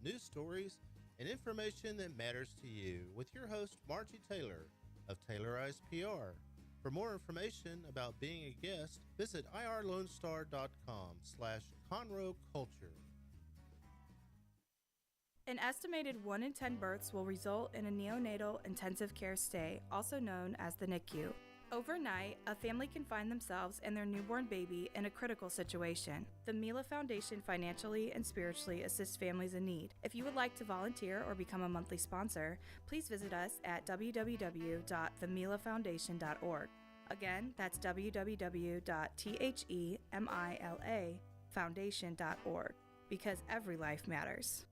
news stories, and information that matters to you with your host, Margie Taylor of Taylorized PR. For more information about being a guest, visit irlonestar.com/Conroe Culture. An estimated 1 in 10 births will result in a neonatal intensive care stay, also known as the NICU. Overnight, a family can find themselves and their newborn baby in a critical situation. The Mila Foundation financially and spiritually assists families in need. If you would like to volunteer or become a monthly sponsor, please visit us at www.themilafoundation.org. Again, that's www.themilafoundation.org, because every life matters.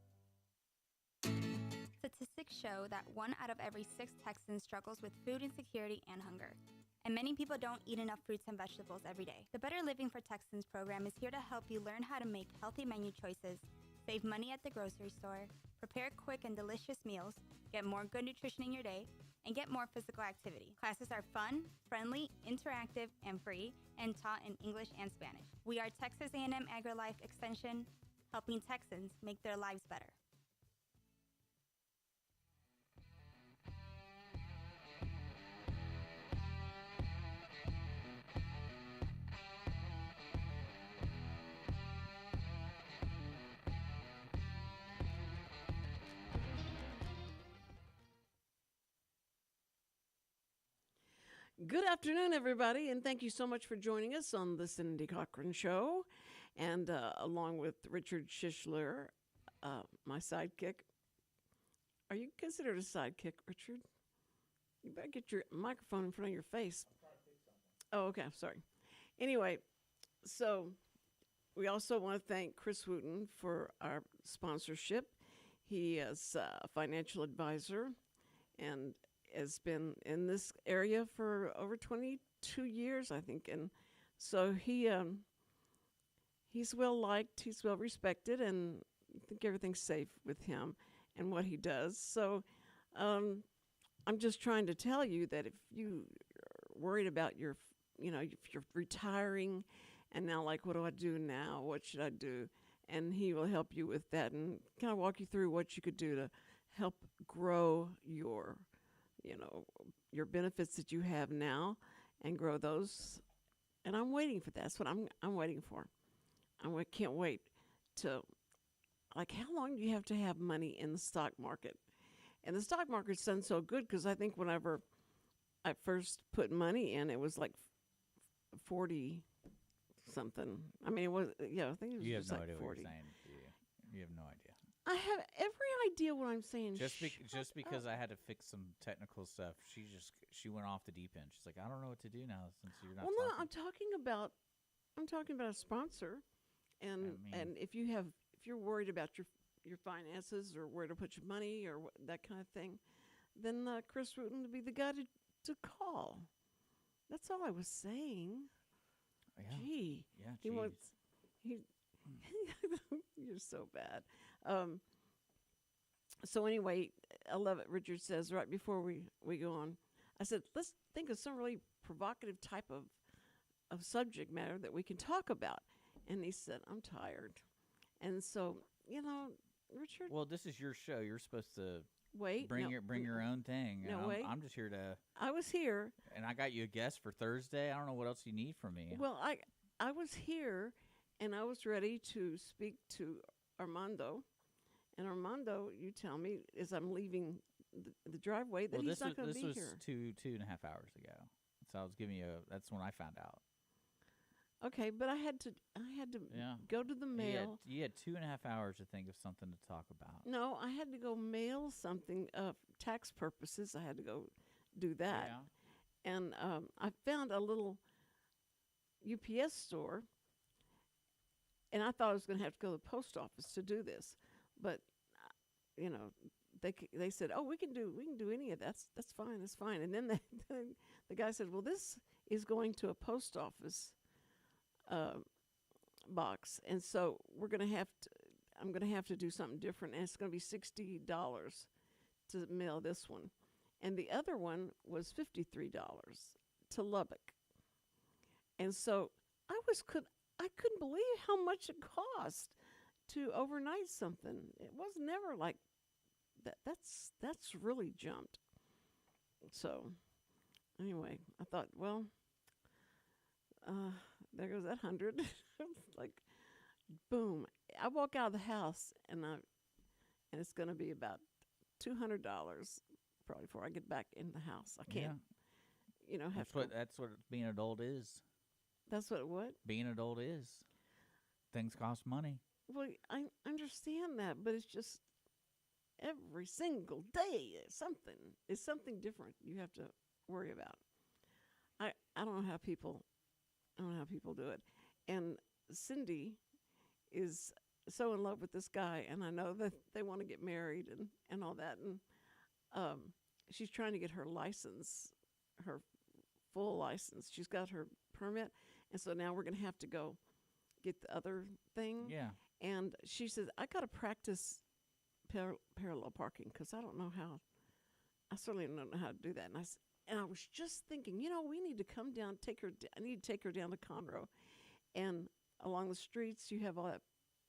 Statistics show that 1 out of every 6 Texans struggles with food insecurity and hunger. And many people don't eat enough fruits and vegetables every day. The Better Living for Texans program is here to help you learn how to make healthy menu choices, save money at the grocery store, prepare quick and delicious meals, get more good nutrition in your day, and get more physical activity. Classes are fun, friendly, interactive, and free, and taught in English and Spanish. We are Texas A&M AgriLife Extension, helping Texans make their lives better. Good afternoon, everybody, and thank you so much for joining us on the Cindy Cochran Show, and along with Richard Schischler, my sidekick. Are you considered a sidekick, Richard? You better get your microphone in front of your face. Oh, okay, sorry. Anyway, so we also want to thank Chris Wootton for our sponsorship. He is a financial advisor and has been in this area for over 22 years, I think. And so he's well liked, he's well respected, and I think everything's safe with him and what he does. So I'm just trying to tell you that if you're worried about if you're retiring and now, like, what do I do now? What should I do? And he will help you with that and kind of walk you through what you could do to help grow your benefits that you have now and grow those. And I'm waiting for that. That's what I'm waiting for. I can't wait to, like, how long do you have to have money in the stock market? And the stock market's done so good because I think whenever I first put money in, it was like 40 something. I mean, it was, I think it was just like 40. You have no idea what you're saying, do you? You have no idea. I have every idea what I'm saying. Just because I had to fix some technical stuff, she went off the deep end. She's like, I don't know what to do now since you're not. Well, no, I'm talking about a sponsor, and if you're worried about your finances or where to put your money or that kind of thing, then Chris Wootton would be the guy to call. That's all I was saying. Yeah. Gee. Yeah. You're so bad. So anyway, I love it. Richard says right before we go on, I said, let's think of some really provocative type of subject matter that we can talk about. And he said, I'm tired. And so, Richard. Well, this is your show. You're supposed to bring your own thing. No, wait. I'm just here to. I was here. And I got you a guest for Thursday. I don't know what else you need from me. Well, I was here, and I was ready to speak to Armando. And Armando, you tell me, as I'm leaving the driveway, that he's not going to be here. This was 2.5 hours ago. So I was giving you that's when I found out. Okay, but I had to go to the mail. You had 2.5 hours to think of something to talk about. No, I had to go mail something tax purposes. I had to go do that. Yeah. And I found a little UPS store, and I thought I was going to have to go to the post office to do this. But, they said, oh, we can do any of that. That's fine. And then the guy said, well, this is going to a post office box, and so I'm going to have to do something different, and it's going to be $60 to mail this one, and the other one was $53 to Lubbock, and so I couldn't believe how much it cost to overnight something. It was never like that. That's really jumped. So anyway, I thought, well, there goes that 100. Like, boom! I walk out of the house and it's going to be about $200 probably before I get back in the house. I can't, have That's what being an adult is. That's what Being an adult is. Things cost money. Well, I understand that, but it's just every single day is something different you have to worry about. I don't know how people do it. And Cindy is so in love with this guy, and I know that they want to get married and all that, and she's trying to get her license, her full license. She's got her permit, and so now we're going to have to go get the other thing. Yeah. And she says, I got to practice parallel parking because I don't know how. I certainly don't know how to do that. And I was just thinking, we need to come down, I need to take her down to Conroe. And along the streets, you have all that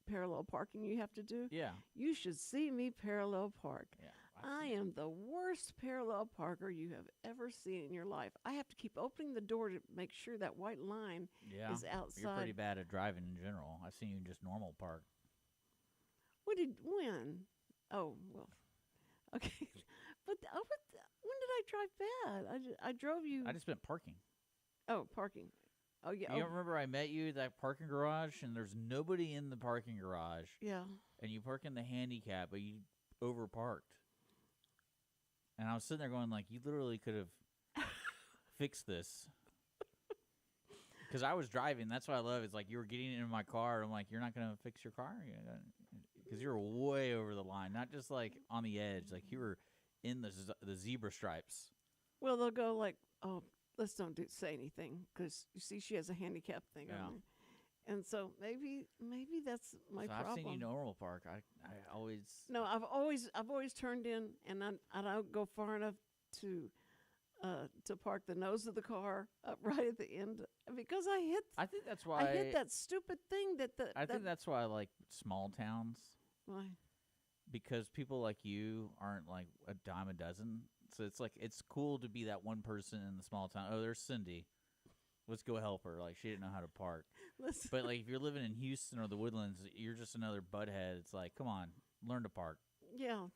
parallel parking you have to do. Yeah. You should see me parallel park. Yeah. I am the worst parallel parker you have ever seen in your life. I have to keep opening the door to make sure that white line is outside. You're pretty bad at driving in general. I've seen you just normal park. When? Oh, well, okay. But when did I drive bad? I drove you. I just meant parking. Oh, parking. Oh, yeah. You don't remember I met you at that parking garage, and there's nobody in the parking garage. Yeah. And you park in the handicap, but you overparked. And I was sitting there going, like, you literally could have fixed this. Because I was driving. That's what I love. It's like you were getting into my car. I'm like, you're not going to fix your car? Because you were way over the line. Not just, like, on the edge. Like, you were in the zebra stripes. Well, they'll go like, oh, let's don't say anything. Because, you see, she has a handicap thing on there. And so maybe that's my problem. I've seen you normal park. I always. No, I've always turned in, and I don't go far enough to park the nose of the car up right at the end because I think that's why I hit that stupid thing I think that's why I like small towns. Why? Because people like you aren't like a dime a dozen. So it's like it's cool to be that one person in the small town. Oh, there's Cindy. Let's go help her. Like, she didn't know how to park. But, like, if you're living in Houston or the Woodlands, you're just another butthead. It's like, come on, learn to park. Yeah,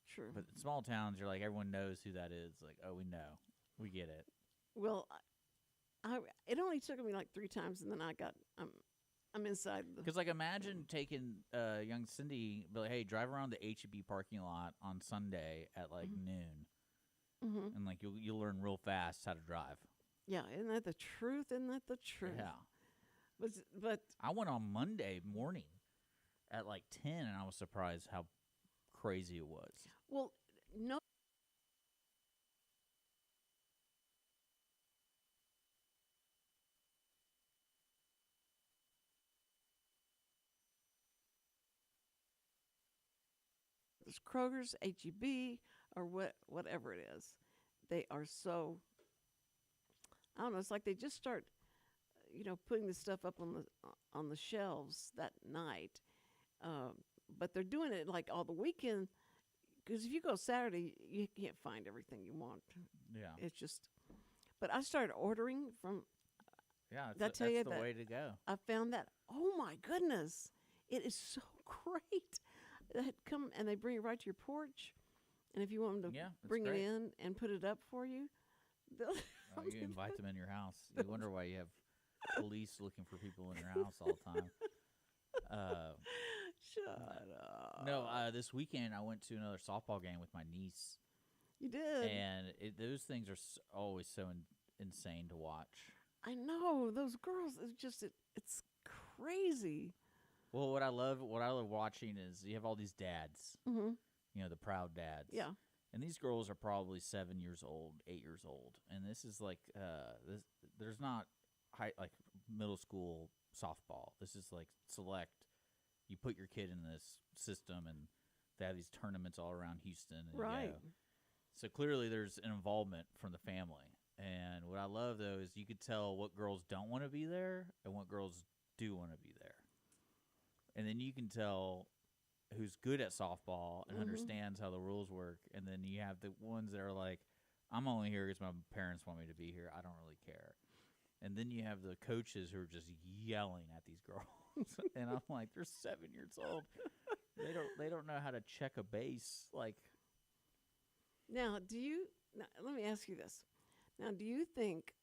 true. But in small towns, you're like, everyone knows who that is. Like, oh, we know. We get it. Well, it only took me, like, 3 times, and then I'm inside. Because, like, imagine taking young Cindy, be like, hey, drive around the H-E-B parking lot on Sunday at, like, noon. Mm-hmm. And, like, you'll learn real fast how to drive. Yeah, isn't that the truth? Yeah. But I went on Monday morning at like 10, and I was surprised how crazy it was. Well, no. There's Kroger's, H-E-B, or whatever it is. They are so. I don't know. It's like they just start, putting the stuff up on the shelves that night. But they're doing it like all the weekend. Because if you go Saturday, you can't find everything you want. Yeah. It's just. But I started ordering from. Yeah, that's the way to go. I found that. Oh my goodness, it is so great. They come and they bring it right to your porch. And if you want them to bring it in and put it up for you, you invite them in your house. You wonder why you have police looking for people in your house all the time. Shut up. No, this weekend I went to another softball game with my niece. You did? And those things are always so insane to watch. I know. Those girls, it's crazy. Well, what I love watching is you have all these dads. Mm-hmm. The proud dads. Yeah. And these girls are probably 7 years old, 8 years old. And this is like, there's not like middle school softball. This is like select. You put your kid in this system, and they have these tournaments all around Houston. And right. So clearly there's an involvement from the family. And what I love, though, is you could tell what girls don't want to be there and what girls do want to be there. And then you can tell who's good at softball and understands how the rules work. And then you have the ones that are like, I'm only here because my parents want me to be here. I don't really care. And then you have the coaches who are just yelling at these girls. And I'm like, they're 7 years old. They don't know how to check a base. Like, now, let me ask you this. Now, do you think,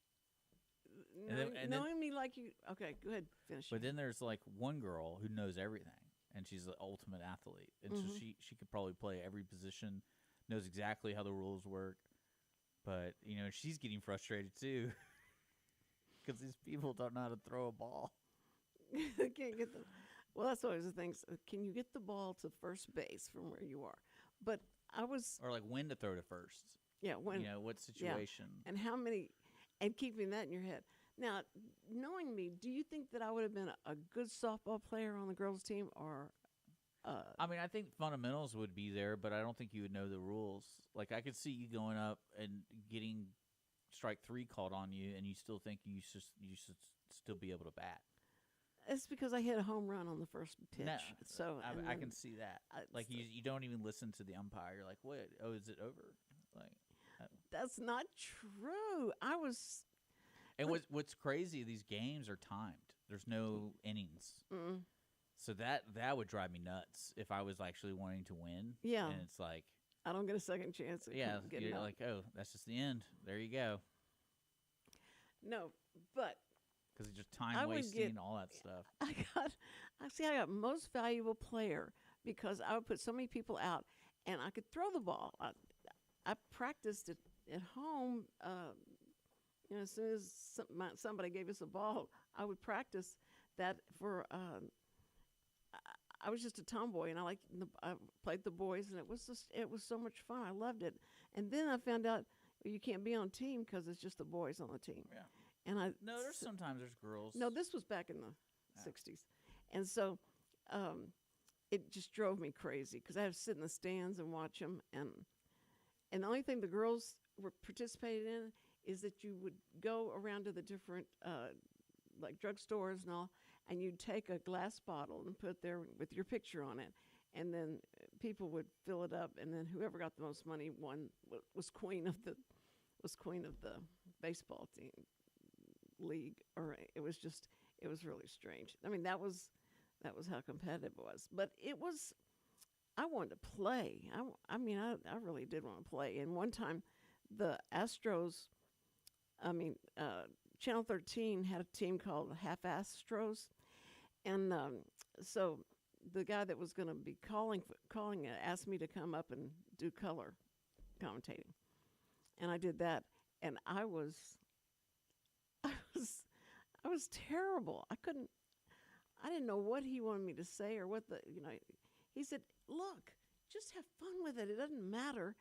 knowing me like you, okay, go ahead, finish. But then there's like one girl who knows everything, and she's the ultimate athlete. And so she could probably play every position, knows exactly how the rules work. But, you know, she's getting frustrated too because these people don't know how to throw a ball. They can't get them. Well, that's always the thing. So can you get the ball to first base from where you are? But or like when to throw to first. Yeah, when. You know, what situation. Yeah. And how many, and keeping that in your head. Now, knowing me, do you think that I would have been a good softball player on the girls' team, or? I mean, I think fundamentals would be there, but I don't think you would know the rules. Like, I could see you going up and getting strike 3 called on you, and you still think you should still be able to bat. It's because I hit a home run on the first pitch. No, so I can see that. Like, you don't even listen to the umpire. You're like, wait, oh, is it over? Like, that's not true. I was. And what's crazy? These games are timed. There's no innings. So that would drive me nuts if I was actually wanting to win. Yeah. And it's like, I don't get a second chance. You're like, oh, that's just the end. There you go. No, but. Because it's just time wasting, all that stuff. I got most valuable player because I would put so many people out, and I could throw the ball. I practiced it at home. You know, as soon as somebody gave us a ball, I would practice that for. I was just a tomboy, and I played the boys, and it was so much fun. I loved it. And then I found out you can't be on team because it's just the boys on the team. Yeah. And sometimes there's girls. No, this was back in the 60s. And so it just drove me crazy because I had to sit in the stands and watch them. And the only thing the girls were participating in is that you would go around to the different like drugstores and all, and you'd take a glass bottle and put it there with your picture on it. And then people would fill it up, and then whoever got the most money won, was queen of the baseball team league. Or it was really strange. I mean, that was how competitive it was. But I wanted to play. I mean, I really did want to play. And one time, the Astros, Channel 13 had a team called Half Astros, and so the guy that was going to be calling it asked me to come up and do color commentating, and I did that, and I was terrible. I didn't know what he wanted me to say or what he said, look, just have fun with it. It doesn't matter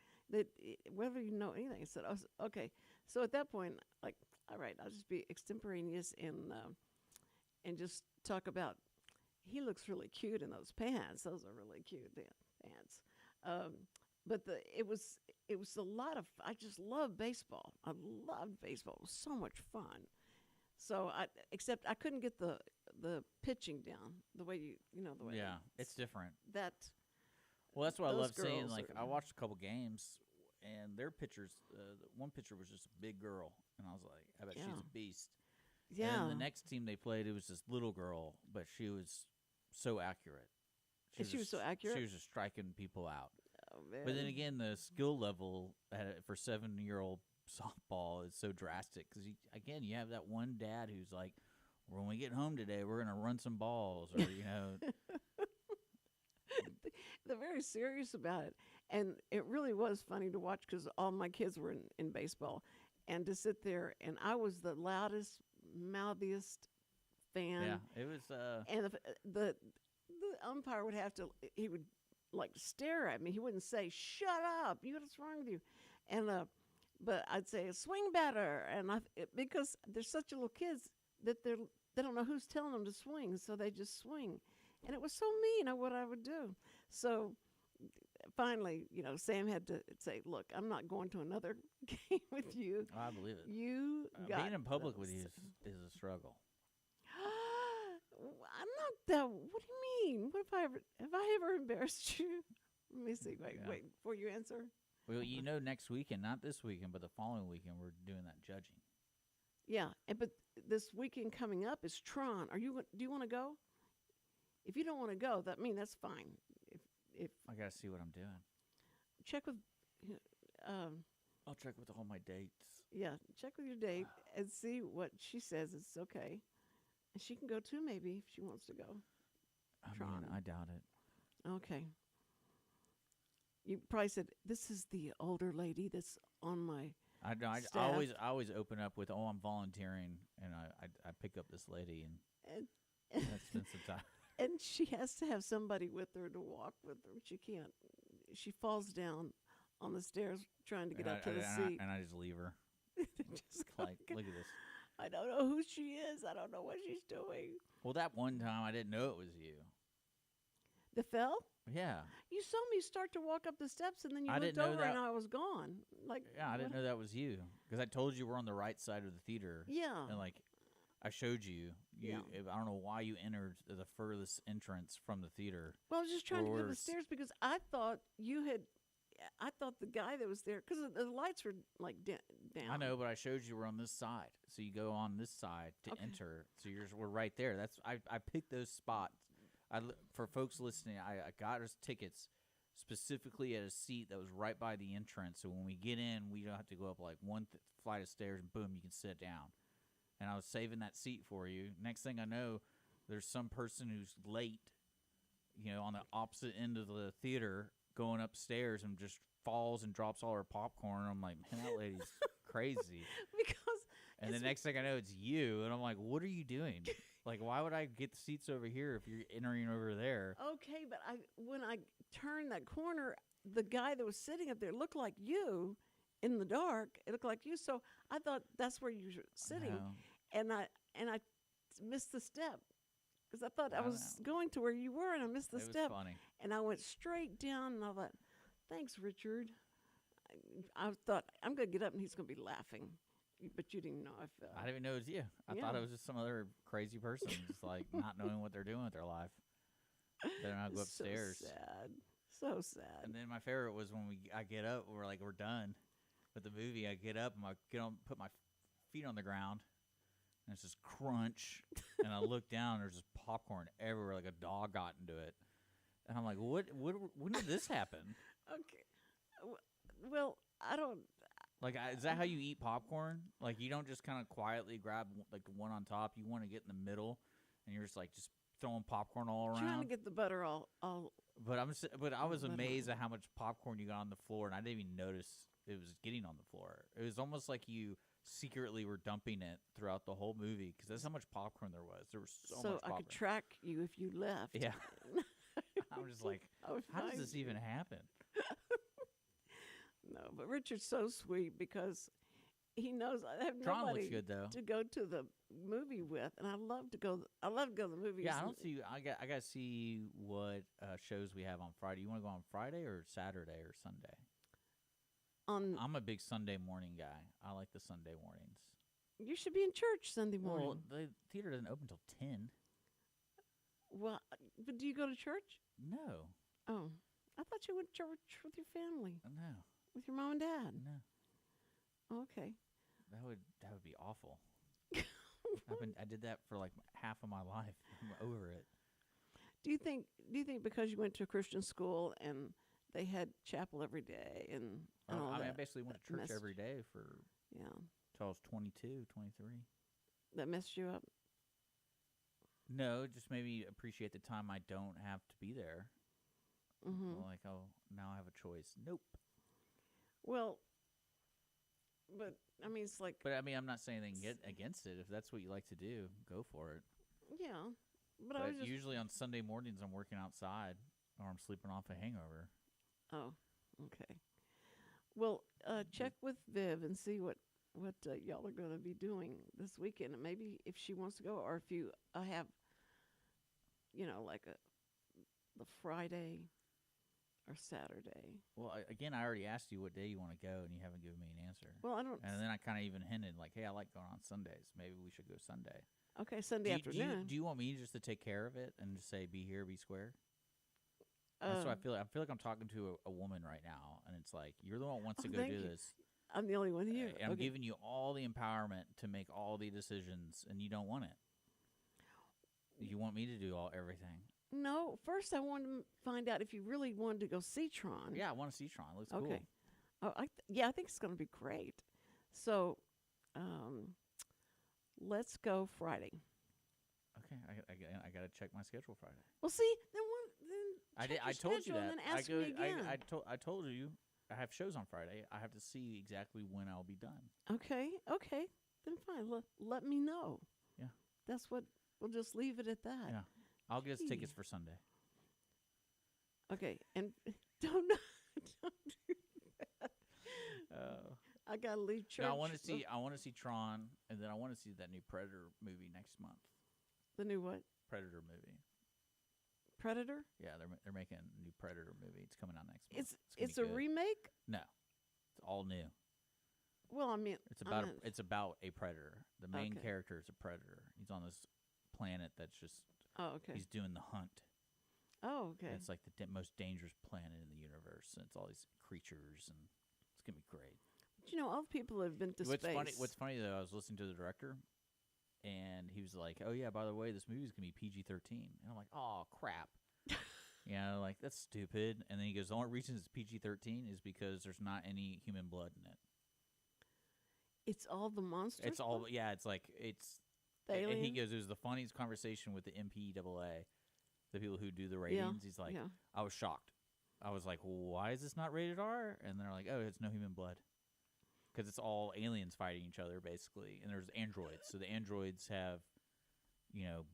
whether you know anything. I said, oh, okay. So at that point, like, all right, I'll just be extemporaneous and just talk about, he looks really cute in those pants. Those are really cute pants. But it was a lot of, I just love baseball. I loved baseball. It was so much fun. So except I couldn't get the pitching down the way the way. Yeah, it's different. Well, that's what I love seeing. Like, I watched a couple games, and their pitchers, one pitcher was just a big girl, and I was like, I bet she's a beast. Yeah. And then the next team they played, it was this little girl, but she was so accurate. She was so accurate? She was just striking people out. Oh, man. But then again, the skill level for 7-year-old softball is so drastic because, you have that one dad who's like, when we get home today, we're going to run some balls, or, They're very serious about it. And it really was funny to watch because all my kids were in baseball. And to sit there, and I was the loudest, mouthiest fan. Yeah, it was. And the umpire would he would like stare at me. He wouldn't say, "Shut up! What's wrong with you?" And but I'd say, "Swing better," and because they're such little kids that they don't know who's telling them to swing, so they just swing. And it was so mean what I would do. So finally, Sam had to say, "Look, I'm not going to another game with you." I believe it. You got being in public with you is a struggle. I'm not that. What do you mean? What have I ever embarrassed you? Let me see. Wait before you answer. Well, next weekend, not this weekend, but the following weekend, we're doing that judging. Yeah, but this weekend coming up is Tron. Do you want to go? If you don't want to go, that's fine. If I gotta see what I'm doing. check with, I'll check with all my dates. yeah, check with your date and see what she says. It's okay, and she can go too. Maybe if she wants to go. Tron. I doubt it. Okay. You probably said this is the older lady that's on my. I staff. always open up with, I'm volunteering, and I pick up this lady, and that's been some time. And she has to have somebody with her to walk with her. She can't. She falls down on the stairs trying to get up to the seat. And I just leave her. Just Like, look at this. I don't know who she is. I don't know what she's doing. Well, that one time I didn't know it was you. The fell? Yeah. You saw me start to walk up the steps, and then you I looked didn't know over, that- and I was gone. Like, Yeah, I didn't know that was you because I told you we're on the right side of the theater. Yeah. And like, I showed you. Yeah. I don't know why you entered the furthest entrance from the theater. Well, I was just trying to get up the Or- stairs because I thought you had. I thought the guy that was there, because the lights were like down. I know, but I showed you we're on this side, so you go on this side to Okay. enter. So we're right there. That's I picked those spots. For folks listening, I got us tickets specifically at a seat that was right by the entrance. So when we get in, we don't have to go up like one flight of stairs, and boom, you can sit down. And I was saving that seat for you. Next thing I know, there's some person who's late, on the opposite end of the theater, going upstairs and just falls and drops all her popcorn. I'm like, man, that lady's crazy. Because And the it's- next thing I know, it's you. And I'm like, what are you doing? Like, why would I get the seats over here if you're entering over there? Okay, but when I turned that corner, the guy that was sitting up there looked like you in the dark. It looked like you, so I thought that's where you were sitting, No. and I missed the step because I thought I I was know. going to where you were, and I missed the It step, was funny. and I went straight down, and I thought, "Thanks, Richard." I thought I'm going to get up, and he's going to be laughing, but you didn't know I fell. I didn't even know it was you. I thought Yeah. it was just some other crazy person, just like not knowing what they're doing with their life. They don't know how to go upstairs. So sad. So sad. And then my favorite was when I get up, we're done with the movie. I get up and put my feet on the ground, and it's just crunch. And I look down, there's just popcorn everywhere, like a dog got into it. And I'm like, what? When did this happen? Okay. Well, I don't. Like, is that how you eat popcorn? Like, you don't just kind of quietly grab like the one on top. You want to get in the middle, and you're just throwing popcorn all around. Trying to get the butter all But I was Little. amazed at how much popcorn you got on the floor, and I didn't even notice it was getting on the floor. It was almost like you secretly were dumping it throughout the whole movie because that's how much popcorn there was. There was so much so popcorn. I could track you if you left. Yeah. I'm just like, I would how does find this you. even happen? No, but Richard's so sweet because he knows I have Tron nobody looks good though. to go to the movie with, and I love to go. I love to go to the movies. Yeah, I and- don't see. I got to see what shows we have on Friday. You want to go on Friday or Saturday or Sunday? on. I'm a big Sunday morning guy. I like the Sunday mornings. You should be in church Sunday morning. Well, the theater doesn't open till 10. Well, but do you go to church? No, Oh, I thought you went to church with your family, no, with your mom and dad. no. Okay. That would be awful. I did that for like half of my life. I'm over it. Do you think because you went to a Christian school and they had chapel every day and all I that, basically went to church messed- every day for yeah, till I was 22, 23. that messed you up? No, just maybe appreciate the time I don't have to be there. Mm-hmm. Like, oh, now I have a choice. Nope. Well, but I mean, it's like, But I mean, I'm not saying anything against it. If that's what you like to do, go for it. yeah. But I But was just, usually on Sunday mornings, I'm working outside or I'm sleeping off a hangover. oh, okay. Well, check with Viv and see what y'all are going to be doing this weekend, and maybe if she wants to go, or if you have, like the Friday or Saturday. Well, again, I already asked you what day you want to go, and you haven't given me an answer. Well, I don't. And then I kind of even hinted, like, hey, I like going on Sundays. Maybe we should go Sunday. Okay, Sunday afternoon. Do you want me just to take care of it and just say, be here, be square? That's what I feel. I feel like I'm talking to a woman right now, and it's like, you're the one who wants to go do this. I'm the only one here. And I'm giving you all the empowerment to make all the decisions, and you don't want it. You want me to do everything. No, first I wanted to find out if you really wanted to go see Tron. Yeah, I want to see Tron. It looks cool. Okay. Oh, I think it's going to be great. So, let's go Friday. Okay, I got to check my schedule Friday. Well, see, then I told you that. And then ask me again. I told you I have shows on Friday. I have to see exactly when I'll be done. Okay, then fine. Let me know. Yeah, that's what. We'll just leave it at that. Yeah, I'll get us tickets for Sunday. Okay, and don't do that. I gotta leave church. No, I want to see Tron, and then I want to see that new Predator movie next month. The new what? Predator movie. Predator? Yeah, they're making a new Predator movie. It's coming out next month. It's a remake? No, it's all new. Well, I mean, it's about a predator. The main character is a predator. He's on this planet that's just. Oh, okay. He's doing the hunt. Oh, okay. And it's like the most dangerous planet in the universe, and it's all these creatures, and it's gonna be great. But all the people have been to space. What's funny though, I was listening to the director, and he was like, "Oh yeah, by the way, this movie's gonna be PG-13," and I'm like, "Oh crap." Like that's stupid. And then he goes, "The only reason it's PG-13 is because there's not any human blood in it. It's all the monsters. It's all it's like it's." And he goes, "It was the funniest conversation with the MPAA, the people who do the ratings." He's like, "I was shocked. I was like, well, why is this not rated R?" And they're like, "Oh, it's no human blood, because it's all aliens fighting each other basically, and there's androids. So the androids have,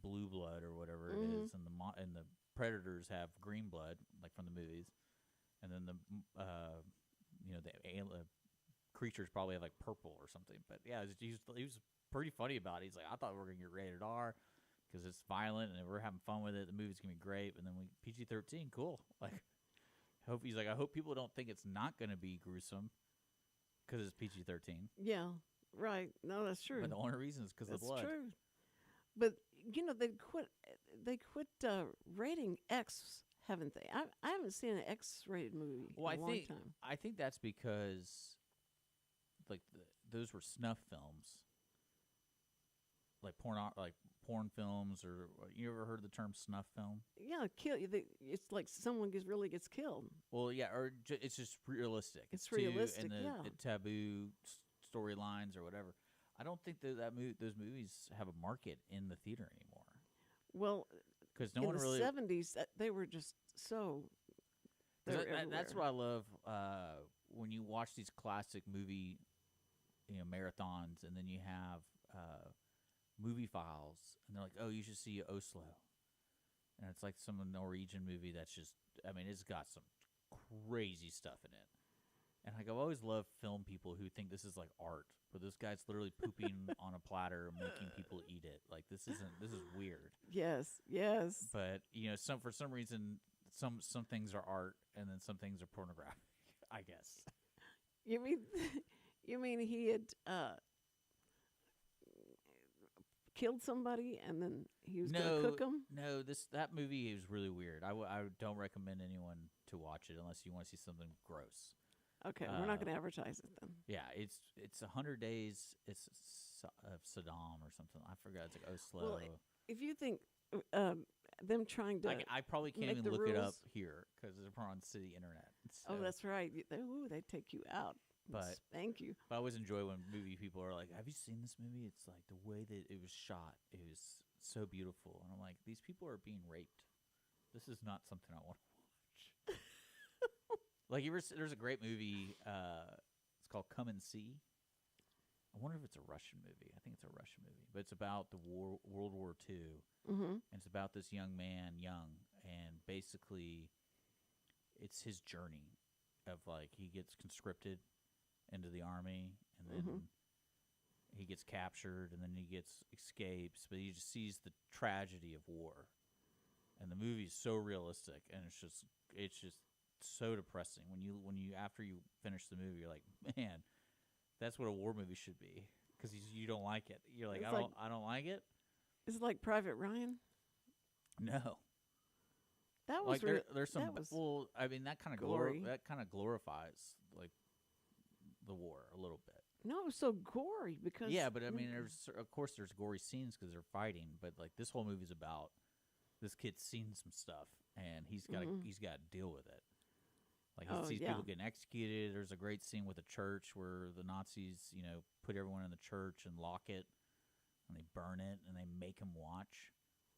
blue blood or whatever it is, and the predators have green blood, like from the movies, and then the creatures probably have like purple or something. But yeah, he was pretty funny about it. He's like, I thought we were gonna get rated R because it's violent and we're having fun with it. The movie's gonna be great, and then PG-13, cool. Like, I hope people don't think it's not gonna be gruesome because it's PG-13. Yeah, right. No, that's true. But the only reason is because of the blood. That's true. But they quit rating X, haven't they? I haven't seen an X-rated movie in a long time. I think that's because like those were snuff films. Like porn films, or you ever heard the term snuff film? Yeah, it's like someone really gets killed. Well, yeah, or it's just realistic. It's realistic, and the taboo storylines or whatever. I don't think those movies have a market in the theater anymore. Well, because in the 70s, they were just so. That's what I love when you watch these classic movie, marathons, and then you have. Movie files, and they're like, "Oh, you should see Oslo," and it's like some Norwegian movie that's just, it's got some crazy stuff in it. And like, I've always loved film people who think this is like art, but this guy's literally pooping on a platter, making people eat it. Like, this is weird. Yes. But for some reason, some things are art, and then some things are pornographic. I guess. You mean he had killed somebody and then he was going to cook them? No, that movie is really weird. I don't recommend anyone to watch it unless you want to see something gross. Okay, we're not going to advertise it then. Yeah, it's 100 Days. It's of Saddam or something. I forgot. It's like Oslo. Well, if you think them trying to, I probably can't even look it up here because we're on city internet. So. Oh, that's right. They take you out. But thank you. But I always enjoy when movie people are like, "Have you seen this movie? It's like the way that it was shot is so beautiful." And I'm like, these people are being raped. This is not something I want to watch. Like, there's a great movie. It's called Come and See. I wonder if it's a Russian movie. I think it's a Russian movie, but it's about the World War II, and it's about this young man, and basically, it's his journey of like he gets conscripted into the army, and then he gets captured, and then he escapes, but he just sees the tragedy of war, and the movie is so realistic, and it's just so depressing when you after you finish the movie, you're like, man, that's what a war movie should be, because you don't like it. You're like, I don't like it, Is it like Private Ryan? No. That was Like there's some. that was Well, I mean that kind of gory. that kind of glorifies like the war a little bit. No, it was so gory because Yeah, but I mean, of course there's gory scenes because they're fighting, but like this whole movie's about this kid's seen some stuff and he's got to deal with it. Like he sees people getting executed. There's a great scene with a church where the Nazis, put everyone in the church and lock it, and they burn it, and they make him watch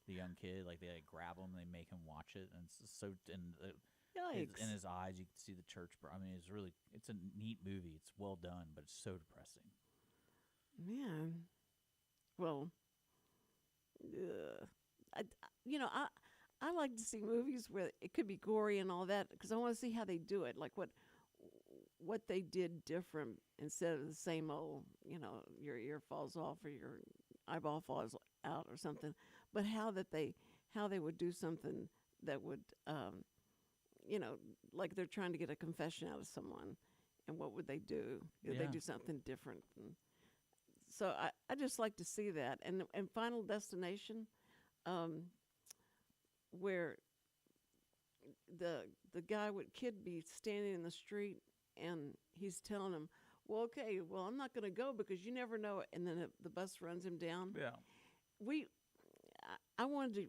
the young kid. Like they grab him, and they make him watch it, and it's so in his eyes you can see the church. I mean, it's a neat movie. It's well done, but it's so depressing. Man, well, I like to see movies where it could be gory and all that because I want to see how they do it, like what they did different instead of the same old, your ear falls off or your eyeball falls out or something, but how they would do something that would, like they're trying to get a confession out of someone, and what would they do? Would they do something different? And so I just like to see that, and Final Destination. Where the kid be standing in the street and he's telling him, well, okay, I'm not going to go because you never know. And then the bus runs him down. Yeah. I wanted to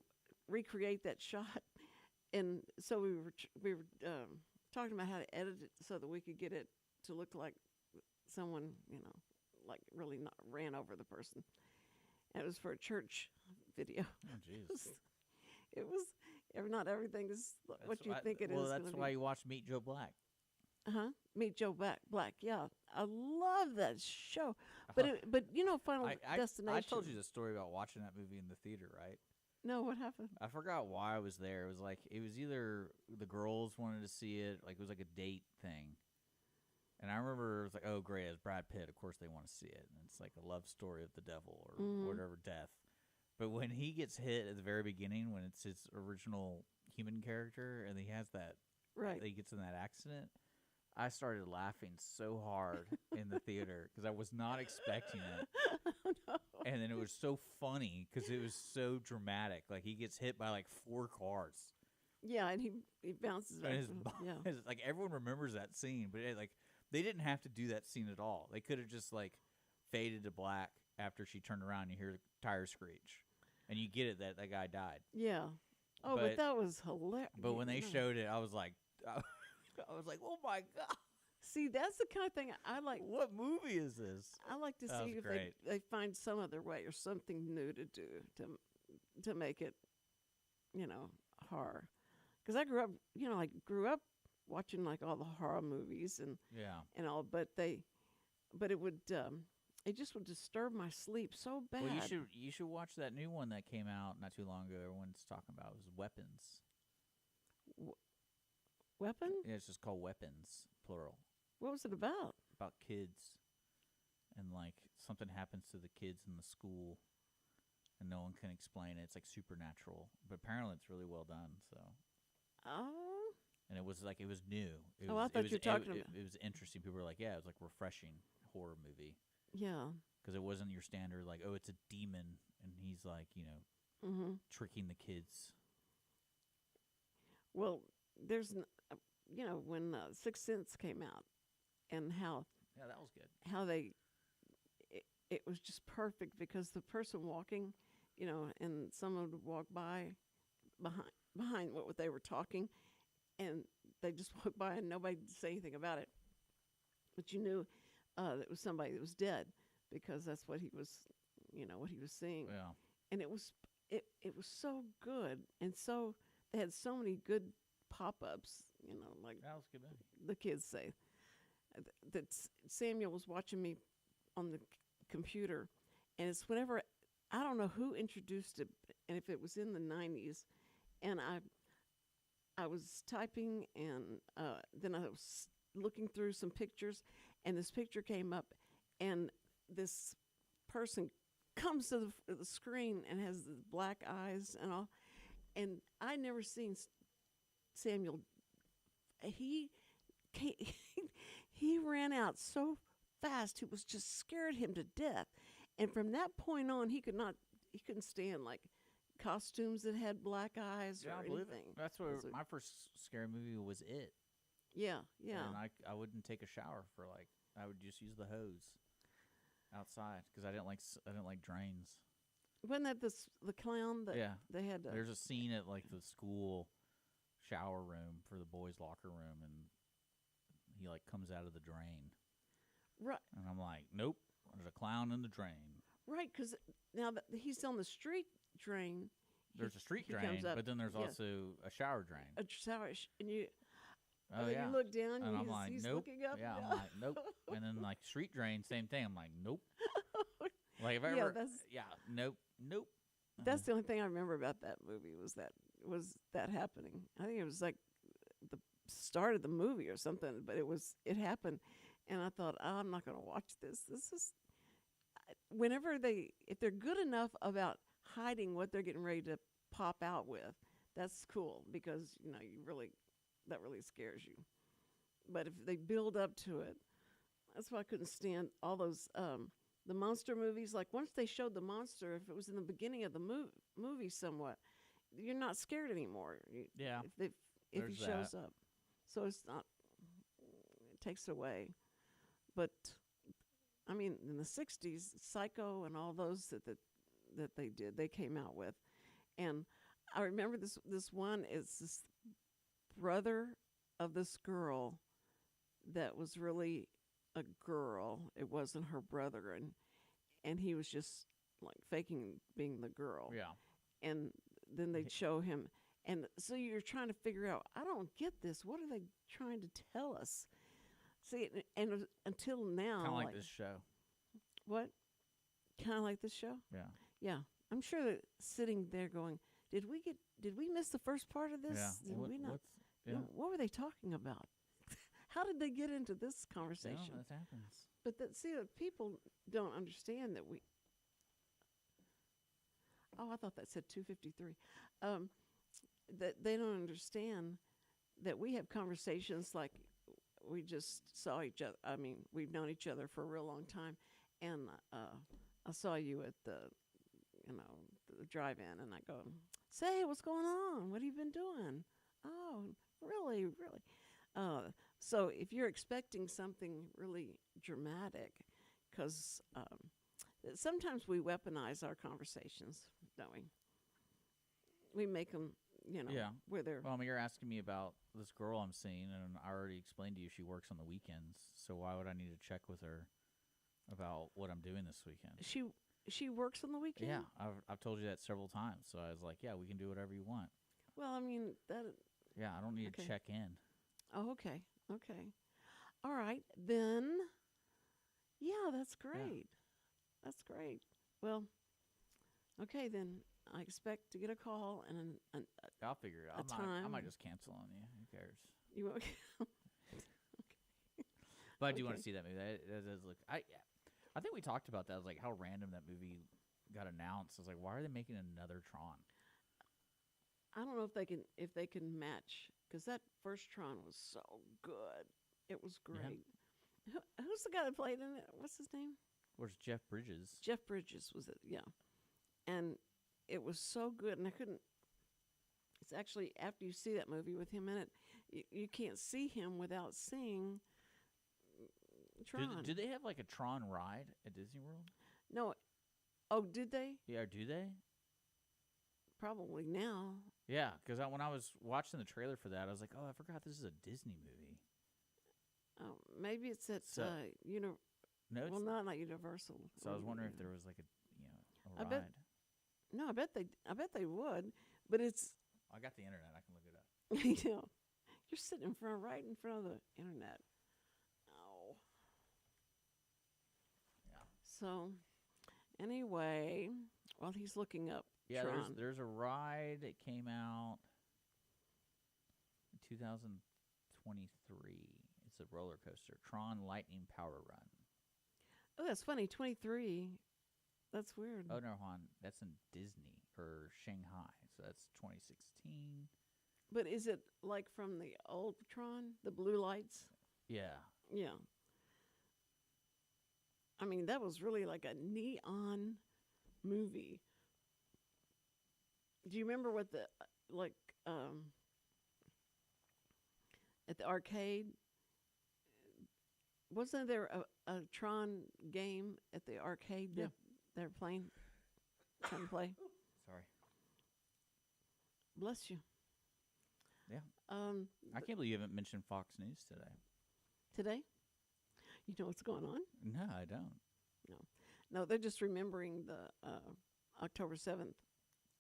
recreate that shot. And so we were talking about how to edit it so that we could get it to look like someone, like really not ran over the person. And it was for a church video. Oh, jeez. It was. Not everything is what you think it is. Well, that's why you watch Meet Joe Black. Meet Joe Black. Yeah, I love that show. But Final Destination. I told you the story about watching that movie in the theater, right? No, what happened? I forgot why I was there. It was either the girls wanted to see it, like it was like a date thing. And I remember it was like, oh great, it's Brad Pitt. Of course they want to see it, and it's like a love story of the devil or whatever death. But when he gets hit at the very beginning, when it's his original human character, and he has that, he gets in that accident, I started laughing so hard in the theater because I was not expecting it. Oh, no. And then it was so funny because it was so dramatic. Like he gets hit by like 4 cars. Yeah, and he bounces back. Like everyone remembers that scene, but they didn't have to do that scene at all. They could have just like faded to black after she turned around and you hear the tire screech. And you get it that guy died. Yeah. Oh, but that was hilarious. But when they showed it, I was like, oh my God. See, that's the kind of thing I like. What movie is this? I like to see if they find some other way or something new to do to make it, horror. Because I grew up watching like all the horror movies and all, but it would. It just would disturb my sleep so bad. Well, you should watch that new one that came out not too long ago. Everyone's talking about it was Weapons. Weapon? Yeah, it's just called Weapons, plural. What was it about? About kids, and like something happens to the kids in the school, and no one can explain it. It's like supernatural, but apparently it's really well done. So. Oh. And it was new. I thought you were talking about. It was interesting. People were like, yeah, it was like refreshing horror movie. Yeah. Because it wasn't your standard, like, oh, it's a demon, and he's, like, tricking the kids. Well, there's, when Sixth Sense came out, and how... Yeah, that was good. How it was just perfect, because the person walking, and someone would walk behind what they were talking, and they just walked by, and nobody would say anything about it. But you knew... it was somebody that was dead because that's what he was, what he was seeing. Yeah. And it was so good, and so they had so many good pop-ups, like that was good movie. The kids say. That Samuel was watching me on the computer, and it's whenever I don't know who introduced it, and if it was in the 90s, and I was typing, and then I was looking through some pictures. And this picture came up, and this person comes to the screen and has the black eyes and all. And I never seen Samuel. He ran out so fast, it was just scared him to death. And from that point on, he could not. he couldn't stand like costumes that had black eyes Yeah, or I believe it. anything. That's what So- my first scary movie was. It. Yeah, yeah. And I wouldn't take a shower for like I would just use the hose outside because I didn't like drains. Wasn't that the clown that Yeah. they had? There's a scene at like the school shower room for the boys' locker room, and he like comes out of the drain, right, and I'm like, nope, there's a clown in the drain. right. Because now that he's on the street drain, There's a street he drain, comes up- but then there's yeah. also a shower drain. a shower, and you. Oh and yeah. You look down, And I'm he's, like, he's nope. looking up. Yeah, I'm like, nope. And then like street drain, same thing. I'm like, nope. Like if I Yeah, ever, that's- nope. That's the only thing I remember about that movie was that happening. I think it was like the start of the movie or something, but it happened, and I thought, oh, I'm not going to watch this. This is if they're good enough about hiding what they're getting ready to pop out with, that's cool because that really scares you. But if they build up to it, that's why I couldn't stand all those the monster movies. Like once they showed the monster, if it was in the beginning of the movie somewhat, you're not scared anymore. Yeah. If he There's shows that. up, so it's not. It takes it away, but I mean, in the '60s, Psycho and all those that they came out with, and I remember this one is this brother of this girl that was really a girl. It wasn't her brother, and he was just like faking being the girl. Yeah. And then they'd show him, and so you're trying to figure out, I don't get this. What are they trying to tell us? See, and until now, Kind of like this show. What? Kind of like this show? Yeah. Yeah. I'm sure that sitting there going, did we miss the first part of this? Yeah. Did we not? Yeah. What were they talking about? How did they get into this conversation? Yeah, that happens. But people don't understand that we. Oh, I thought that said 253. That they don't understand that we have conversations like we just saw each other. I mean, we've known each other for a real long time, and I saw you at the drive-in, and I go, "Say, what's going on? What have you been doing?" Oh, really, really. So if you're expecting something really dramatic, because sometimes we weaponize our conversations, don't we? We make them, Yeah. where they're. Well, I mean, you're asking me about this girl I'm seeing, and I already explained to you she works on the weekends. So why would I need to check with her about what I'm doing this weekend? She works on the weekend? Yeah, I've told you that several times. So I was like, yeah, we can do whatever you want. Well, I mean, that. Yeah, I don't need to Okay. check in. Oh, okay. Okay. All right. Then, yeah, that's great. That's great. Well, okay, then I expect to get a call and I'll figure it out. A I might time. just cancel on you. Who cares? you won't. But I do want to Okay. see that movie. That does look. I think we talked about that. I was like, how random that movie got announced. I was like, why are they making another Tron? I don't know if they can match, because that first Tron was so good. It was great. Who's the guy that played in it? What's his name? Where's Jeff Bridges? Jeff Bridges was it? Yeah, and it was so good, and I couldn't. It's actually after you see that movie with him in it, you can't see him without seeing Tron. Do they have like a Tron ride at Disney World? No. Oh, did they? Yeah, do they? Probably now. Yeah, because when I was watching the trailer for that, I was like, oh, I forgot this is a Disney movie. Oh, maybe it's at So- No, it's well, not Universal. So I was wondering if there was like a I ride. bet- No, I bet they would, but it's I got the internet. I can look it up. you're sitting right in front of the internet. Oh. Yeah. So, anyway, while he's looking up Yeah, Tron, there's a ride that came out in 2023. It's a roller coaster, Tron Lightning Power Run. oh, that's funny. 23. That's weird. Oh no, Han, that's in Disney or Shanghai. So that's 2016. But is it like from the old Tron, the blue lights? Yeah. Yeah. I mean, that was really like a neon movie. Do you remember what the like at the arcade? Wasn't there a Tron game at the arcade that they're trying to play? Sorry. Bless you. Yeah. I can't believe you haven't mentioned Fox News today. Today? You know what's going on? No, I don't. No, they're just remembering the October 7th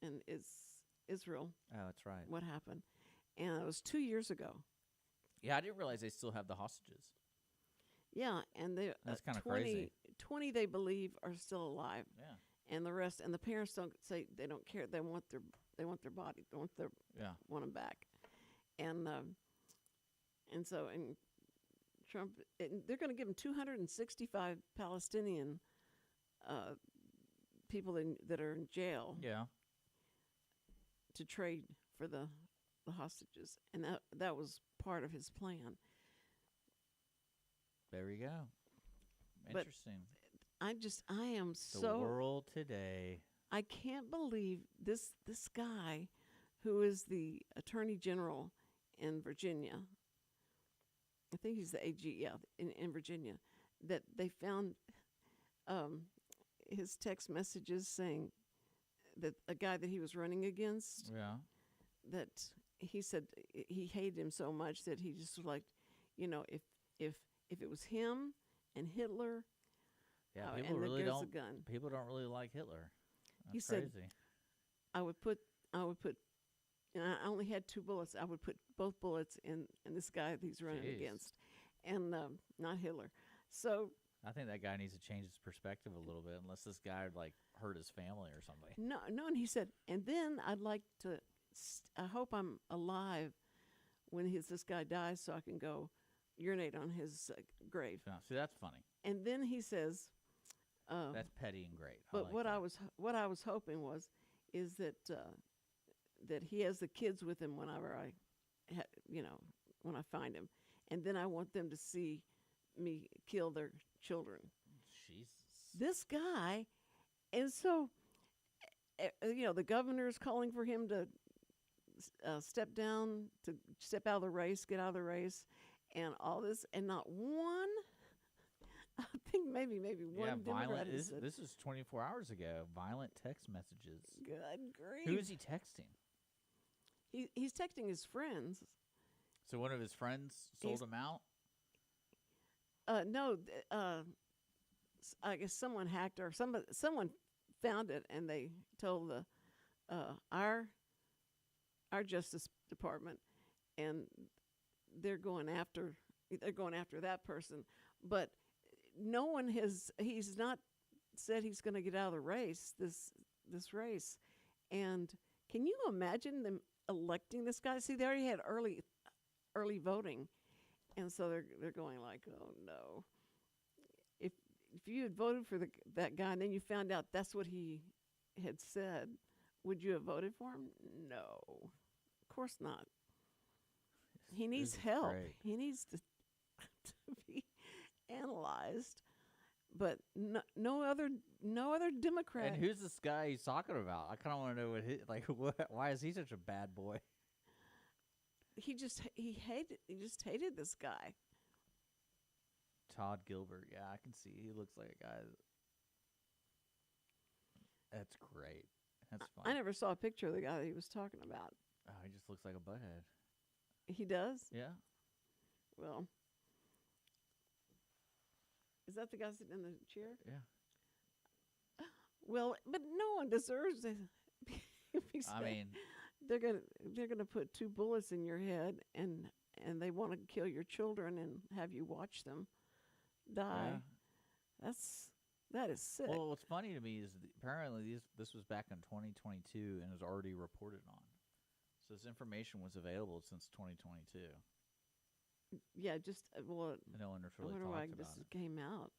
in Israel. Oh, that's right. What happened. And it was 2 years ago. Yeah, I didn't realize they still have the hostages. Yeah, and they That's kind of crazy. 20 they believe are still alive. Yeah. And the rest, and the parents don't say they don't care. They want their body. They want want them back. And so Trump, they're going to give him 265 Palestinian people that are in jail. Yeah. To trade for the hostages, and that was part of his plan. There we go. But Interesting. I am The world today. I can't believe this guy, who is the Attorney General in Virginia. I think he's the AG, in Virginia, that they found his text messages saying that a guy that he was running against, that he said he hated him so much that he just was like, if it was him and Hitler, people and really there's don't. a gun. People don't really like Hitler. That's He said, crazy. I would put, and I only had 2 bullets. I would put both bullets in this guy that he's running against, and not Hitler. So I think that guy needs to change his perspective a little bit, unless this guy like hurt his family or something. no, and he said, and then I'd like to. I hope I'm alive when this guy dies, so I can go urinate on his grave. Yeah, see, that's funny. And then he says, that's petty and great. But like what that. I was hoping is that that he has the kids with him whenever when I find him, and then I want them to see me kill their children. Jesus. This guy, and so the governor is calling for him to step out of the race, get out of the race, and all this, and not one. I think maybe one Democrat. This is 24 hours ago. Violent text messages. Good grief. Who is he texting? He's texting his friends. So one of his friends sold him out? No, I guess someone hacked or someone found it, and they told our Justice Department, and they're going after that person. But no one he's not said he's going to get out of the race, this race. And can you imagine them electing this guy? See, they already had early voting, and so they're going like, oh no. If you had voted for that guy and then you found out that's what he had said, would you have voted for him? No, of course not. He needs help. Great. He needs to be analyzed, but no other Democrat. And who's this guy he's talking about? I kind of want to know why is he such a bad boy? He just hated this guy. Todd Gilbert. Yeah, I can see. He looks like a guy. That's great. That's fun. I never saw a picture of the guy that he was talking about. Oh, he just looks like a butthead. He does? Yeah. Well, is that the guy sitting in the chair? Yeah. Well, but no one deserves it. I mean, they're gonna put 2 bullets in your head, and they want to kill your children and have you watch them die. Yeah. That is sick. Well, what's funny to me is apparently this was back in 2022 and was already reported on. So this information was available since 2022. Yeah, just well. No one really I wonder talked why about this it. came out.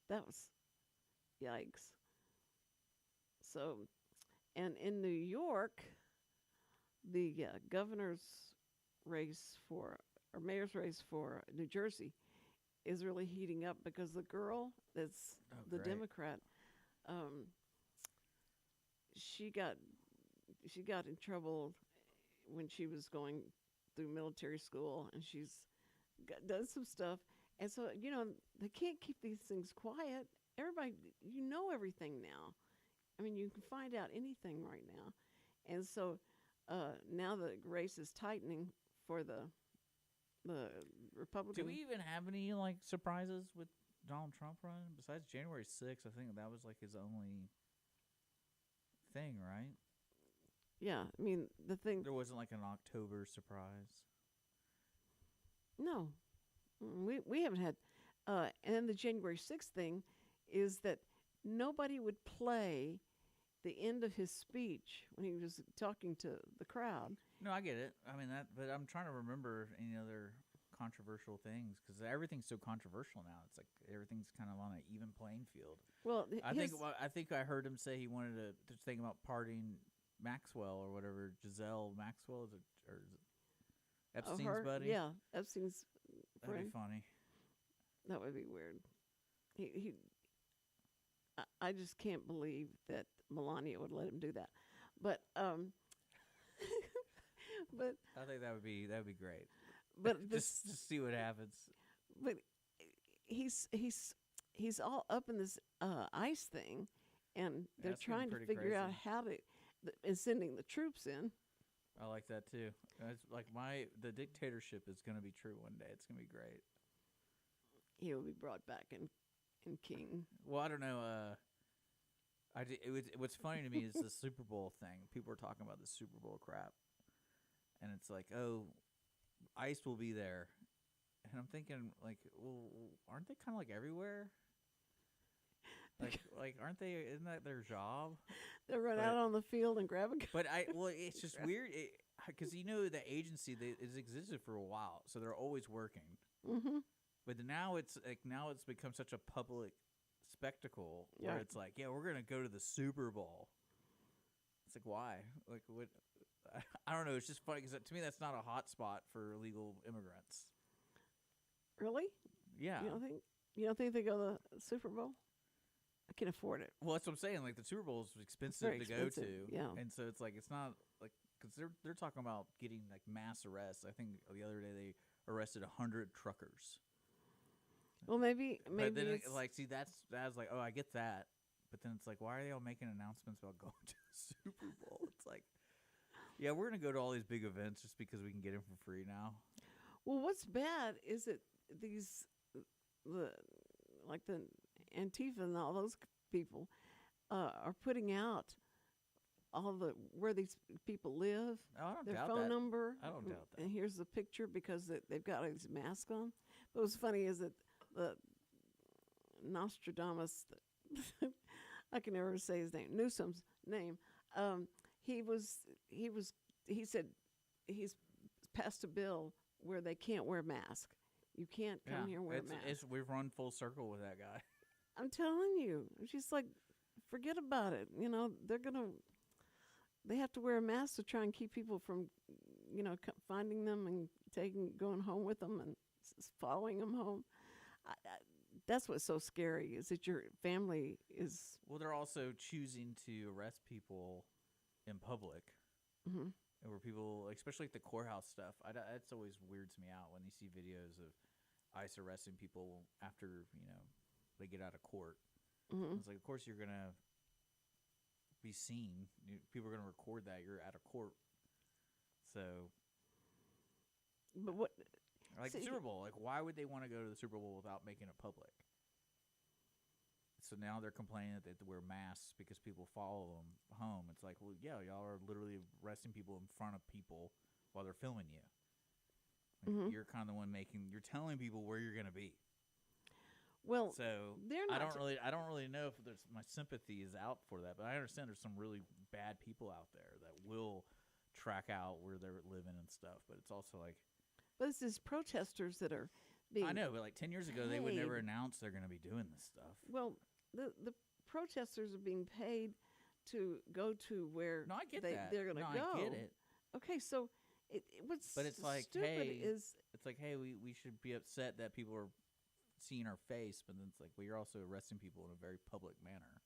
That was, yikes. So, and in New York, the governor's race or mayor's race for New Jersey is really heating up because the girl that's the great. Democrat, she got she got in trouble when she was going through military school, and she's done some stuff. And so, they can't keep these things quiet. Everybody, everything now. I mean, you can find out anything right now. And so now the race is tightening for the Republican. Do we even have any like surprises with Donald Trump running besides January 6th? I think that was like his only thing, right? Yeah, I mean the thing. There wasn't like an October surprise. No, we haven't had. And then the January 6th thing is that nobody would play the end of his speech when he was talking to the crowd. No, I get it. I mean but I'm trying to remember any other controversial things because everything's so controversial now. It's like everything's kind of on an even playing field. Well, I think I heard him say he wanted to think about pardoning Maxwell or whatever. Giselle Maxwell is it Epstein's buddy? Yeah, Epstein's That'd friend. be funny. That would be weird. I just can't believe that Melania would let him do that. But but I think that would be great. But just to see what happens. But he's all up in this ICE thing, and they're trying to figure out how to and sending the troops in. I like that too. It's like the dictatorship is going to be true one day. It's going to be great. He'll be brought back in king. Well, I don't know. What's funny to me is the Super Bowl thing. People are talking about the Super Bowl crap, and it's like, oh, ICE will be there, and I'm thinking like, well, aren't they kind of like everywhere? Like, aren't they? Isn't that their job? They run out on the field and grab a gun. But it's just weird because the agency has existed for a while, so they're always working. Mm-hmm. But now it's become such a public spectacle where it's like, yeah, we're gonna go to the Super Bowl. It's like, why? Like, what? I don't know. It's just funny because to me that's not a hot spot for illegal immigrants. Really? Yeah. You don't think they go to the Super Bowl? I can afford it. Well, that's what I'm saying. Like the Super Bowl is expensive to go to, yeah. And so it's like it's not like because they're talking about getting like mass arrests. I think the other day they arrested 100 truckers. Well, maybe But then it's that's like, oh, I get that, but then it's like, why are they all making announcements about going to the Super Bowl? It's like, yeah, we're gonna go to all these big events just because we can get them for free now. Well, what's bad is that the Antifa and all those people are putting out all where these people live, Oh, I don't their doubt phone that. number. I don't doubt that. And here's the picture because they've got these masks on. But what's funny is that the Nostradamus, I can never say his name, Newsom's name. He said he's passed a bill where they can't wear masks. You can't come here and wear a mask. We've run full circle with that guy. I'm telling you, she's like, forget about it. They have to wear a mask to try and keep people from, finding them and going home with them and following them home. That's what's so scary is that your family is. Well, they're also choosing to arrest people in public. Mm-hmm. Where people, especially like the courthouse stuff, that's always weirds me out when you see videos of ICE arresting people after they get out of court. Mm-hmm. It's like, of course you're gonna be seen. People are gonna record that you're out of court. So, but what? Like the Super Bowl, like why would they want to go to the Super Bowl without making it public? So now they're complaining that they have to wear masks because people follow them home. It's like, well, yeah, y'all are literally arresting people in front of people while they're filming you. Like Mm-hmm. You're kind of the one you're telling people where you're going to be. Well, so they're not. I don't really know if my sympathy is out for that, but I understand there's some really bad people out there that will track out where they're living and stuff. But it's also like, but it's these protesters that are being. I know, but like 10 years ago, they would never announce they're going to be doing this stuff. Well, the protesters are being paid to go to where No, I get that. they're going to go. I get it. Okay, so But it's like, stupid hey, is it's like, hey, we should be upset that people are seeing our face, but then it's like, well, you're also arresting people in a very public manner.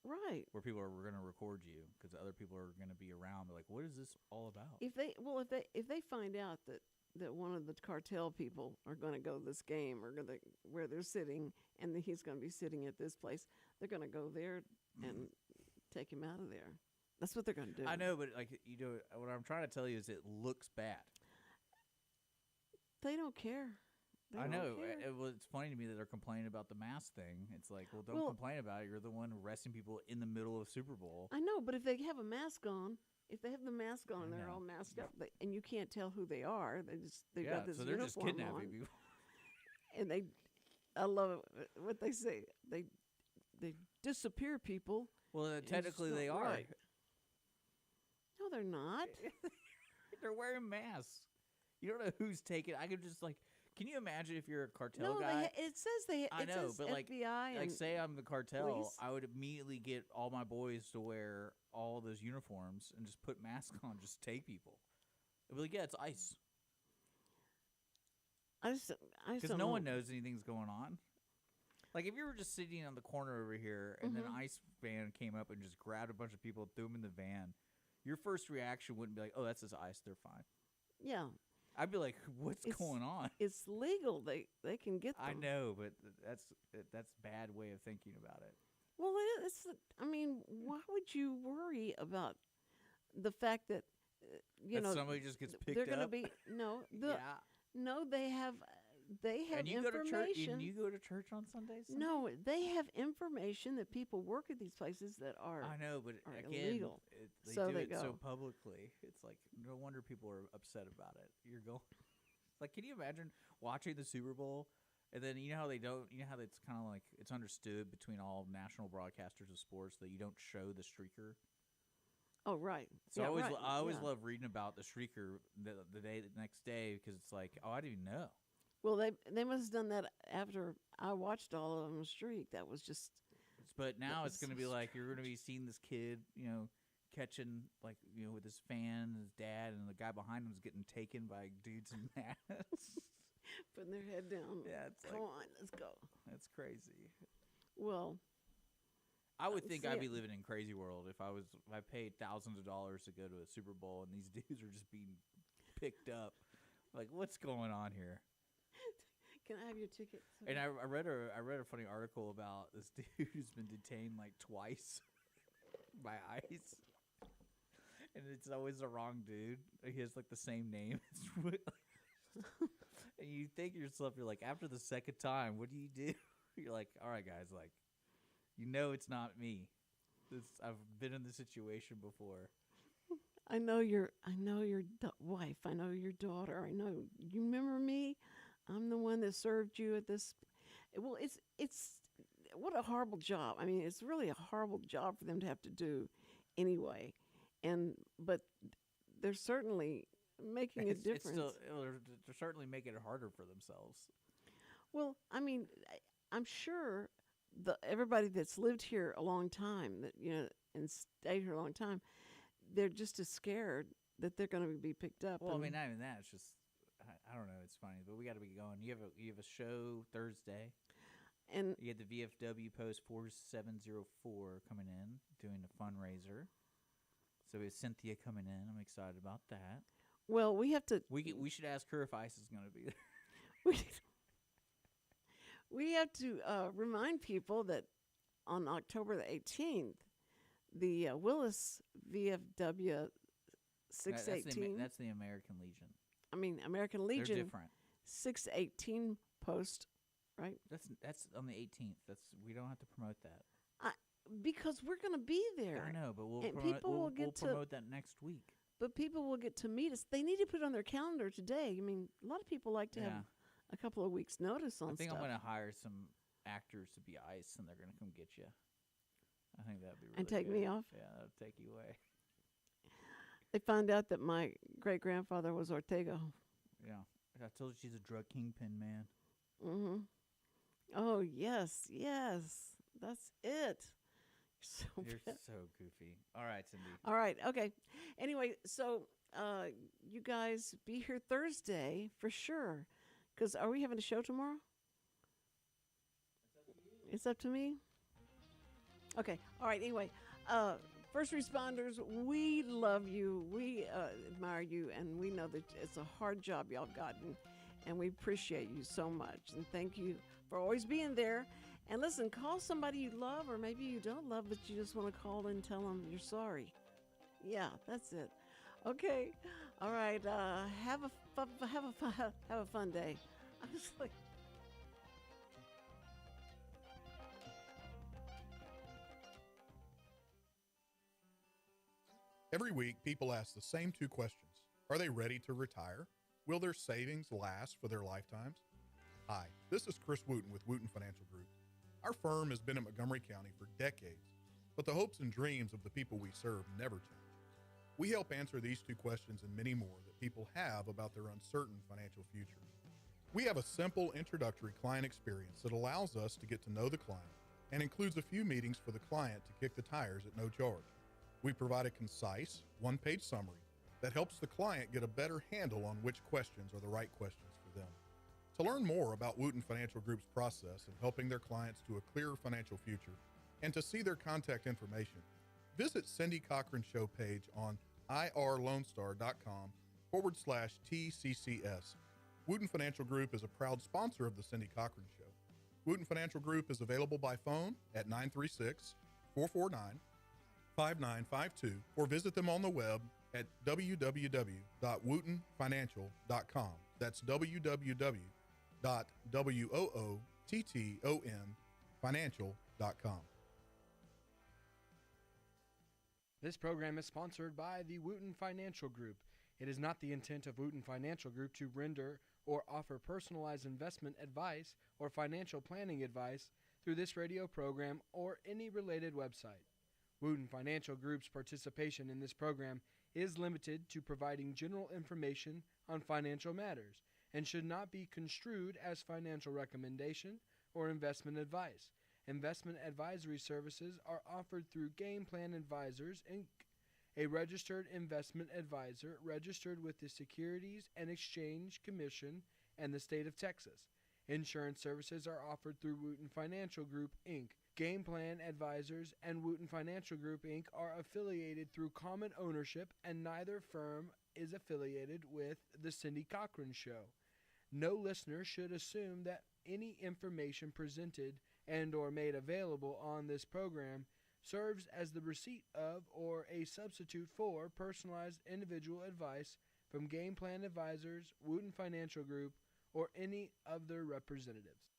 Right. where people are going to record you because other people are going to be around. They're like, what is this all about? If they find out that one of the cartel people are going to go to this game or where they're sitting, and that he's going to be sitting at this place, they're going to go there and take him out of there. That's what they're going to do. I know, but what I'm trying to tell you is it looks bad. They don't care. They I don't know. care. It's funny to me that they're complaining about the mask thing. It's like, well, don't complain about it. You're the one arresting people in the middle of Super Bowl. I know, but if they have a mask on, if they have the mask on and they're know. all masked up, and you can't tell who they are, they've got this so they're just uniform kidnapping on, people. and I love what they say. They disappear people. Well, technically they are. Right. No, they're not. They're wearing masks. You don't know who's taking. I could just can you imagine if you're a cartel No, guy? it says I know, says but FBI and say I'm the cartel, police. I would immediately get all my boys to wear all those uniforms and just put masks on, just take people. I'd be like, yeah, it's ICE. I just Because don't no know. one knows anything's going on. Like, if you were just sitting on the corner over here and then an ICE van came up and just grabbed a bunch of people and threw them in the van, your first reaction wouldn't be like, oh, that's just ICE, they're fine. Yeah, I'd be like, what's going on? it's legal. They can get them. I know, but that's bad way of thinking about it. Well, I mean, why would you worry about the fact that somebody just gets picked they're going to up? be no, they have and you information. Go to church, and you go to church on Sundays? No, they have information that people work at these places that are. I know, but are again, illegal. They So do they it go. so publicly. It's like no wonder people are upset about it. You're going, like, can you imagine watching the Super Bowl and then you know how they don't, you know how it's kind of like it's understood between all national broadcasters of sports that you don't show the streaker. Oh, right. So Yeah, I always yeah. love reading about the streaker the next day because it's like, oh, I didn't even know. Well, they must have done that after I watched all of them streak. That was just. But now That it's was going to so be like you're going to be seeing this kid, catching with his fan and his dad, and the guy behind him is getting taken by dudes in masks. Putting their head down. Yeah, it's Come on, let's go. That's crazy. Well, I would think I'd see be living in crazy world if I paid thousands of dollars to go to a Super Bowl and these dudes are just being picked up. Like, what's going on here? can I have your ticket? And I read a funny article about this dude who's been detained like twice by ICE, and it's always the wrong dude. He has like the same name. And you think to yourself, you're like, after the second time, what do you do? You're like, all right, guys, like, it's not me. I've been in this situation before. I know your wife. I know your daughter. I know you remember me. I'm the one that served you at this. Well, it's what a horrible job. I mean, it's really a horrible job for them to have to do, anyway. But they're certainly making a difference. They're certainly making it harder for themselves. Well, I mean, I'm sure everybody that's lived here a long time, and stayed here a long time, they're just as scared that they're going to be picked up. Well, I mean, not even that. It's just, I don't know. It's funny, but we got to be going. You have a show Thursday, and you get the VFW Post 4704 coming in doing a fundraiser. So we have Cynthia coming in. I'm excited about that. Well, we have to. We should ask her if ICE is going to be there. We have to remind people that on October the 18th, the Willis VFW 618. That's the American Legion. I mean, American Legion. They're different. 618 post, right? That's on the 18th. We don't have to promote that. Because we're going to be there. I know, but we'll promote that next week. But people will get to meet us. They need to put it on their calendar today. I mean, a lot of people like to have a couple of weeks' notice on stuff. I think I'm going to hire some actors to be ICE, and they're going to come get you. I think that'd be really and take good. me off? Yeah, that'll take you away. They found out that my great-grandfather was Ortega. Yeah. I told you she's a drug kingpin, man. Mm-hmm. Oh, yes. That's it. You're so goofy. All right, Cindy. All right. Okay. Anyway, so you guys be here Thursday for sure. Because are we having a show tomorrow? It's up to me. Okay. All right. Anyway, first responders, we love you. We admire you, and we know that it's a hard job y'all gotten, and we appreciate you so much. And thank you for always being there. And listen, call somebody you love, or maybe you don't love, but you just want to call and tell them you're sorry. Yeah, that's it. Okay. All right. Have a fun day. I'm just like. Every week, people ask the same two questions. Are they ready to retire? Will their savings last for their lifetimes? Hi, this is Chris Wootton with Wootton Financial Group. Our firm has been in Montgomery County for decades, but the hopes and dreams of the people we serve never change. We help answer these two questions and many more that people have about their uncertain financial future. We have a simple introductory client experience that allows us to get to know the client and includes a few meetings for the client to kick the tires at no charge. We provide a concise, one-page summary that helps the client get a better handle on which questions are the right questions for them. To learn more about Wootton Financial Group's process of helping their clients to a clearer financial future and to see their contact information, visit Cindy Cochran Show page on irlonestar.com/TCCS. Wootton Financial Group is a proud sponsor of the Cindy Cochran Show. Wootton Financial Group is available by phone at 936-449-5952 or visit them on the web at www.woottonfinancial.com. That's www.woottonfinancial.com. This program is sponsored by the Wootton Financial Group. It is not the intent of Wootton Financial Group to render or offer personalized investment advice or financial planning advice through this radio program or any related website. Wootton Financial Group's participation in this program is limited to providing general information on financial matters and should not be construed as financial recommendation or investment advice. Investment advisory services are offered through Game Plan Advisors, Inc., a registered investment advisor registered with the Securities and Exchange Commission and the state of Texas. Insurance services are offered through Wootton Financial Group, Inc. Game Plan Advisors and Wootton Financial Group, Inc. are affiliated through common ownership, and neither firm is affiliated with The Cindy Cochran Show. No listener should assume that any information presented and or made available on this program serves as the receipt of or a substitute for personalized individual advice from Game Plan Advisors, Wootton Financial Group, or any of their representatives.